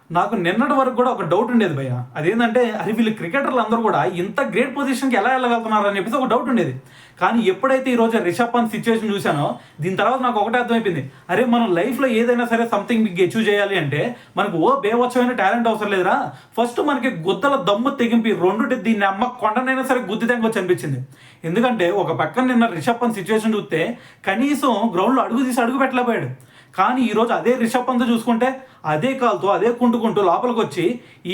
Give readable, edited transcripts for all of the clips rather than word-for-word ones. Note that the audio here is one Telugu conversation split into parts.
నాకు నిన్నటి వరకు కూడా ఒక డౌట్ ఉండేది భయ్య. అదేంటంటే అరే వీళ్ళు క్రికెటర్లు అందరూ కూడా ఇంత గ్రేట్ పొజిషన్కి ఎలా వెళ్ళగలుగుతున్నారు అని చెప్పేసి ఒక డౌట్ ఉండేది. కానీ ఎప్పుడైతే ఈ రోజు రిషబ్ పంత్ సిచ్యువేషన్ చూశానో దీని తర్వాత నాకు ఒకటే అర్థమైపోయింది. అరే మనం లైఫ్లో ఏదైనా సరే సంథింగ్ బిగ్ అచీవ్ చేయాలి అంటే మనకు బేవచ్చమైన టాలెంట్ అవసరం లేదురా. ఫస్ట్ మనకి గుద్దల దమ్ము తెగింపి రెండుటి దీన్ని అమ్మ కొండనైనా సరే గుద్ది తెంగొచ్చు అనిపించింది. ఎందుకంటే ఒక పక్కన నిన్న రిషబ్ పంత్ సిచ్యువేషన్ చూస్తే కనీసం గ్రౌండ్లో అడుగు తీసి అడుగు పెట్టలేకపోయాడు. కానీ ఈరోజు అదే రిషబ్ పంత్ చూసుకుంటే అదే కాలుతో అదే కుంటుకుంటూ లోపలికి వచ్చి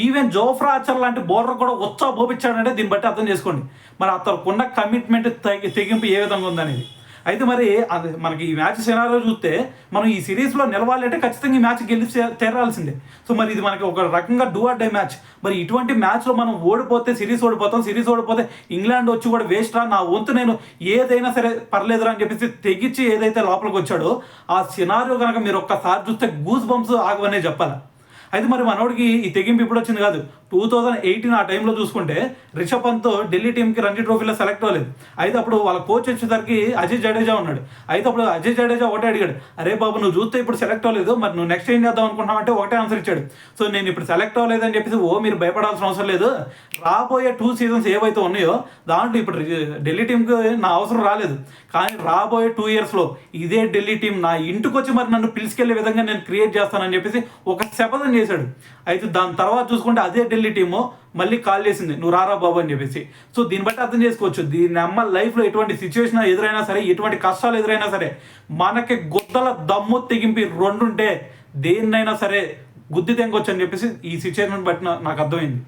ఈవెన్ జోఫ్రా ఆర్చర్ లాంటి బౌలర్ కూడా వచ్చా బోపించాడంటే దీన్ని బట్టి అర్థం చేసుకోండి మరి అతనుకున్న కమిట్మెంట్ తెగింపు ఏ విధంగా ఉందనేది. అయితే మరి అది మనకి ఈ మ్యాచ్ సినారియో చూస్తే మనం ఈ సిరీస్లో నిలవాలి అంటే ఖచ్చితంగా ఈ మ్యాచ్ గెలిచి తీరాల్సిందే. సో మరి ఇది మనకి ఒక రకంగా డూ ఆర్ డై మ్యాచ్. మరి ఇటువంటి మ్యాచ్లో మనం ఓడిపోతే సిరీస్ ఓడిపోతే ఇంగ్లాండ్ వచ్చి కూడా వేస్ట్ రా, నా వంతు నేను ఏదైనా సరే పర్లేదురా అని చెప్పేసి తెగించి ఏదైతే లోపలికి వచ్చాడో ఆ సినారియో కనుక మీరు ఒక్కసారి చూస్తే గూస్ బంప్స్ ఆగవనే చెప్పాలి. అయితే మరి మనోడికి ఈ తెగింపు ఇప్పుడు వచ్చింది కాదు. 2018 ఆ టైంలో చూసుకుంటే రిషబ్ పంత్ ఢిల్లీ టీంకి రంజీ ట్రోఫీలో సెలెక్ట్ అవ్వలేదు. అయితే అప్పుడు వాళ్ళ కోచ్ వచ్చేసరికి అజయ్ జడేజా ఉన్నాడు. అయితే అప్పుడు అజయ్ జడేజా ఒకటే అడిగాడు, అరే బాబు నువ్వు చూస్తే ఇప్పుడు సెలెక్ట్ అవ్వలేదు, మరి నువ్వు నెక్స్ట్ ఏం చేద్దాం అనుకుంటున్నావు అంటే ఒకటే ఆన్సర్ ఇచ్చాడు. సో నేను ఇప్పుడు సెలెక్ట్ అవ్వలేదు అని చెప్పేసి మీరు భయపడాల్సిన అవసరం లేదు, రాబోయే 2 సీజన్స్ ఏవైతే ఉన్నాయో దాంట్లో ఇప్పుడు ఢిల్లీ టీంకి నా అవసరం రాలేదు, కానీ రాబోయే 2 ఇయర్స్లో ఇదే ఢిల్లీ టీం నా ఇంటికి వచ్చి మరి నన్ను పిలుచుకెళ్లే విధంగా నేను క్రియేట్ చేస్తానని చెప్పేసి ఒక శపథం చేశాడు. అయితే దాని తర్వాత చూసుకుంటే అదే ఢిల్లీ టీము మళ్ళీ కాల్ చేసింది, నువ్వు రారా బాబు అని చెప్పేసి. సో దీన్ని బట్టి అర్థం చేసుకోవచ్చు దీని అమ్మ లైఫ్లో ఎటువంటి సిచ్యువేషన్ ఎదురైనా సరే, ఎటువంటి కష్టాలు ఎదురైనా సరే మనకి గుద్దల దమ్ము తెగింపి రెండుంటే దేన్నైనా సరే గుద్ది తెంగొచ్చు అని చెప్పేసి ఈ సిచ్యువేషన్ బట్టి నాకు అర్థమైంది.